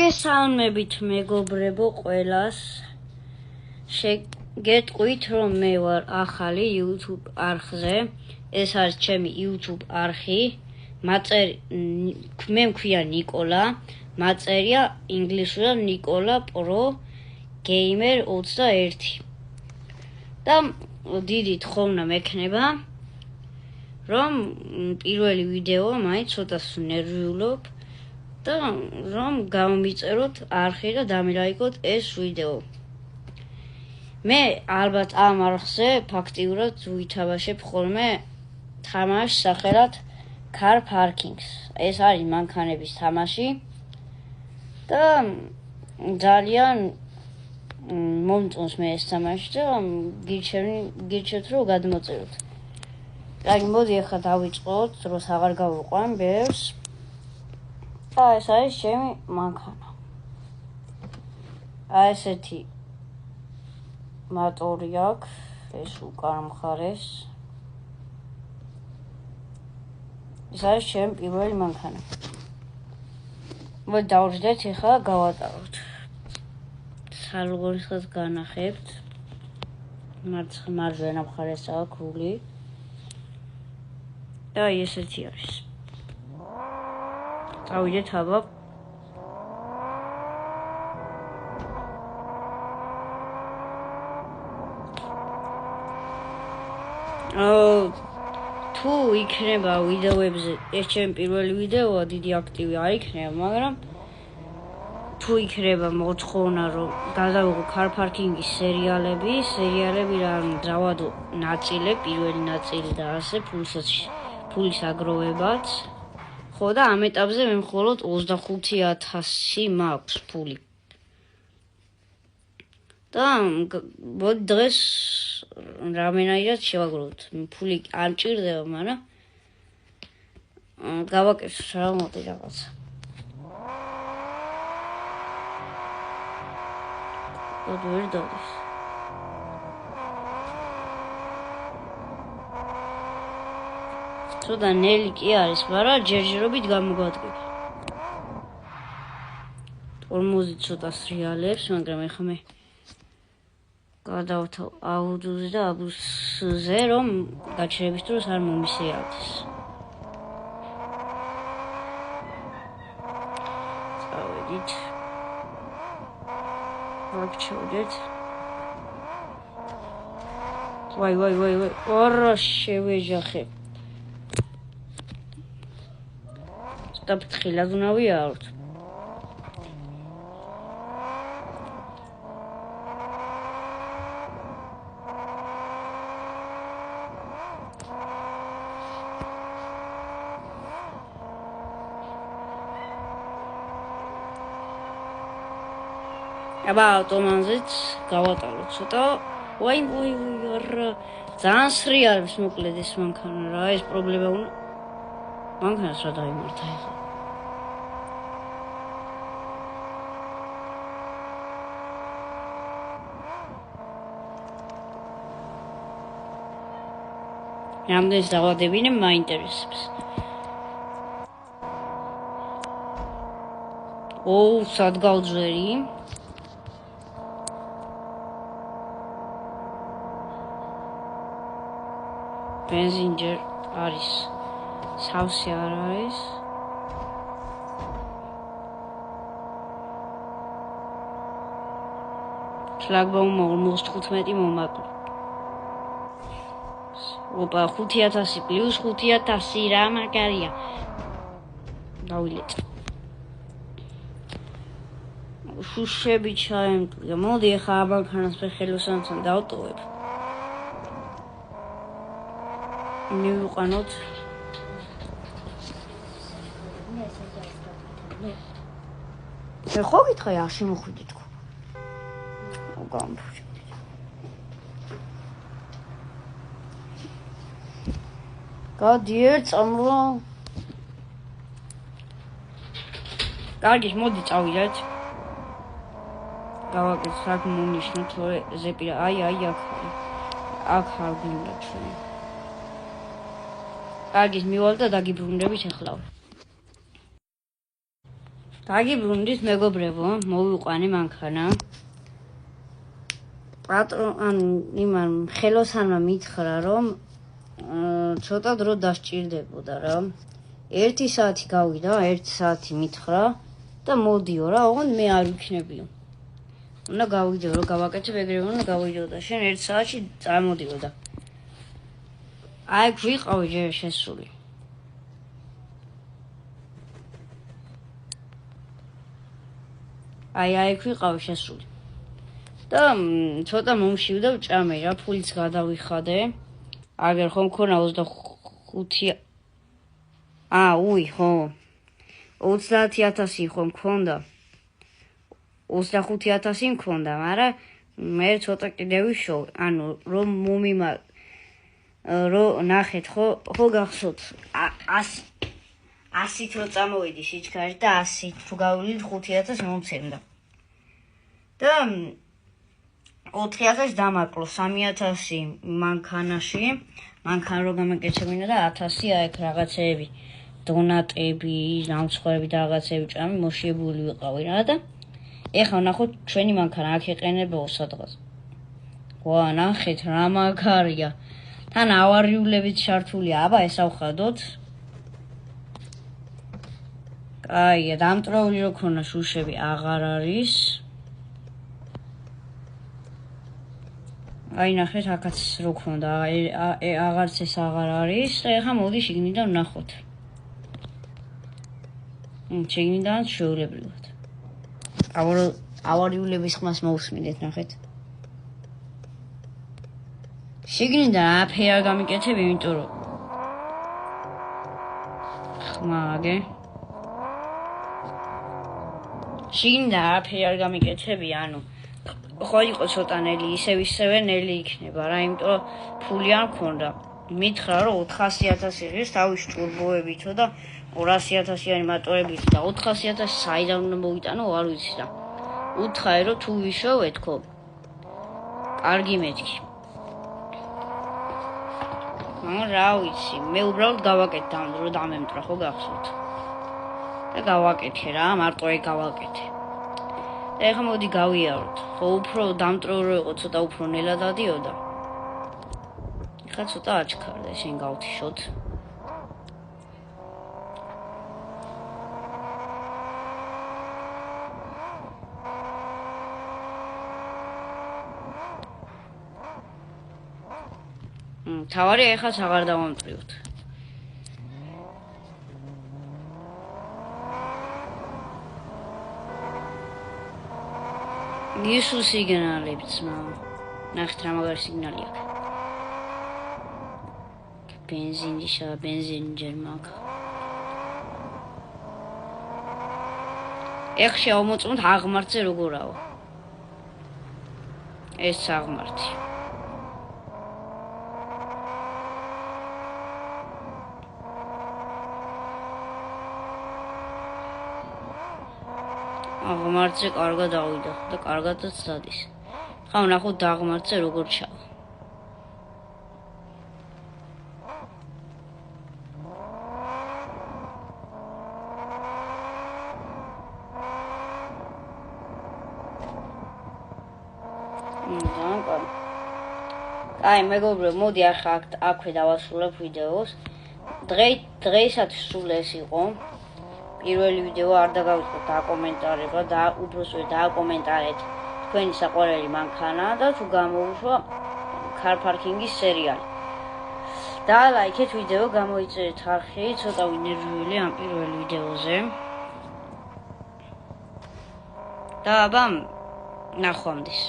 გესალმებით მეგობრებო ყველას. შეგეტყვით რომ მე ვარ ახალი YouTube არხზე. ეს არის ჩემი YouTube არხი. მე მქვია ნიკოლა. მაწერია ინგლისურად ნიკოლა პრო გეიმერ 21. და დიდი თხოვნა მექნება რომ პირველი ვიდეოა მაინც ცოტა ნერვიულობ და რომ გამომიწეროთ არხი და დამილაიკოთ ეს ვიდეო. მე ალბათ ამ არხზე ფაქტიურად ვითამაშებ ხოლმე თამაშს სახელად Car Parkings. ეს არის მანქანების თამაში და ძალიან მომწონს მე ეს თამაში და გირჩევთ რომ გადმოწეროთ. აი მოდი ახლა დავიწყოთ, დროს აღარ გავიყვან ბევრს. და ეს არის ჩემი მანქანა. აი ესეთი მოტორი აქვს, ეს უკან მხარეს. ეს არის ჩემი პირველი მანქანა. მოდი დავждეთ ახლა გავატაროთ. სალღონისას განახებთ. მარჯვენა მხარესაა ქული. და ესეთი არის. წავიდეთ აბა. თუ იქნება ვიდეოებზე, ეს ჩემი პირველი ვიდეოა, დიდი აქტივი არ იქნება, მაგრამ თუ იქნება მოთხოვნა რომ გადავიღო Car Parking-ის სერიალები რა დავადო ნაწილები, პირველი ნაწილი და ასე ფულის აგროვებაც. ხო და ამ ეტაპზე მე მხოლოდ 25,000 მაქვს ფული. და დღეს რამენაირად შევაგროვოთ. ფული არ მჭირდება, მაგრამ გავაკეთოთ მოდი რაღაცა. ვერ დადის. ცოტა ნელი კი არის, მაგრამ ჯერჯერობით გამოგვადგება. ტორმოზი ცოტა სრიალებს, მაგრამ ეხლა მე გადავთავ აუდიოზე და აბუსზე, რომ გაჩერების დროს არ მომისეავდეს. წავედით. ვაგჩოდეთ. ვაი. ორ შევეჯახე. საფრთხილად უნდა ვიაროთ. აბა ავტომანზეც გავატაროთ ცოტა. ვაი, ძალიან სრიალებს მოკლედ ეს მანქანა რა, ეს პრობლემა უნდა. მანქანას რა დაიმართა ახლა. რამდენს დავადებინე მაინტერესებს. სად გავძვერი? ბენზინჯერ არის. სავსე არ არის. შლაგბაუმი 45 მომაკლო. 5,000 პლუს 5,000 რა მაგარია. დავილეთ. შუშები ჩაემტვია. მოდი ახლა ამანქანას ხელოსანთან დავტოვებ. მივიყვანოთ. მე ხო გითხარი არ შემოხვიდით თქო. გამბუჯი. გადიერ წამლა. კარგი, მოდი წავიდეთ. გავაკეთე საკ მომნიშნოთ, რომ ზეპირა აი აქ არ გინდა ჩვენ. კარგი, მივალ და დაგიბრუნდებით ახლა. გაგიბრუნდით მეგობრებო, მოვიყვანი მანქანა. იმან ხელოსანმა მითხრა, რომ ცოტა დრო დასჭირდებოდა რა. 1 საათი გავიდა, 1 საათი მითხრა და მოდიო რა, ოღონდ მე არ ვიქნებიო. უნდა გავიდეო, რომ გავაკეთებ ეგრევე უნდა გავიდეო და შენ 1 საათში წარმოდიოდა. აი გვიყავი ჯერ შესული. აი გვიყავი შესული. და ცოტა მომშივდა ვჭამე რა, ფულიც გადავიხადე. აგერ ხომ მქონა 25 ხო 30,000 ხომ მქონდა 25,000 მქონდა, მაგრამ მე ცოტა კიდე ვიშოვე, ანუ რომ ნახეთ ხო გახსოვთ 100-ით რო წამოვიდი სიჩქარით და 100-ით თუ გავიდით 5,000 მომცემდა და 4,000 დამაკლო, 3,000 მანქანაში, მანქანა რო გამეკეთებინა და 1,000 აიქ რაღაცეები, დონატები, ნამცხვარები და რაღაცეები ჭამი, მოშიებული ვიყავი რა და ეხლა ნახოთ ჩვენი მანქანა აქ ეყენებაო სადღაც. ვა, ნახეთ რა მაგარია. თან ავარიულებით ჩართულია, აბა ესავხადოთ. კაია, დამტრეული რო ქონა შუშები აღარ არის. აი ნახეთ აქაც რო ქონდა, აღარც ეს აღარ არის და ეხლა მოდი შიგნიდან ვნახოთ. შიგნიდან შეულებრივად. ავარიულების ხმას მოусმინეთ ნახეთ. შიგნიდან აფერი არ გამიკეთები, იმიტომ რომ ხმაგე. შიგნიდან აფერი არ გამიკეთები, ანუ ხო იყო ცოტა ნელი, ისევე ნელი იქნება რა, იმიტომ რომ ფული არ მქონდა. მითხრა რომ 400,000 ღირს თავის ტურბოებითო და 200,000-იანი მატორებით და 400,000 საიდან უნდა მოვიტანო, არ ვიცი რა. უთხარი რომ თუ ვიშოვე თქო. კარგი მეთქი. რა ვიცი, მე უბრალოდ გავაკეთე ამ დრო დამემტრა ხო გახსოვთ. და გავაკეთე რა, მარტო ეგ გავაკეთე. და ეხლა მოდი გავიაროთ. ხო უფრო დამტროო რო იყო, ცოტა უფრო ნელა დადიოდა. ეხლა ცოტა აჩქარდა, შენ გავთიშოთ. თავარი ეხაც აღარ დავამტრივთ. ისუ სიგნალები ძმა. ნახეთ რა მაგარი სიგნალი აქვს. ბენზინი ჯერ მაგა. ეხ შევამოწმოთ აღმართზე როგორაო. ეს აღმართი. აღმართზე კარგად ავიდა და კარგადაც დადის. ხა ვნახოთ აღმართზე როგორ ჩავა. აი მეგობრებო, მოდი ახლა აქვე დავასრულებ ვიდეოს. დღეისათვის სულ ეს იყო. პირველი ვიდეო არ დაგავიწყოთ დაკომენტარება და უბრალოდ დააკომენტარეთ თქვენი საყვარელი მანქანა და თუ გამოუშვა car parking-ის სერიალი. და ლაიქეთ ვიდეო, გამოიწერეთ არხი, ცოტა ვინერვიული ამ პირველ ვიდეოზე. და აბა ნახვამდის.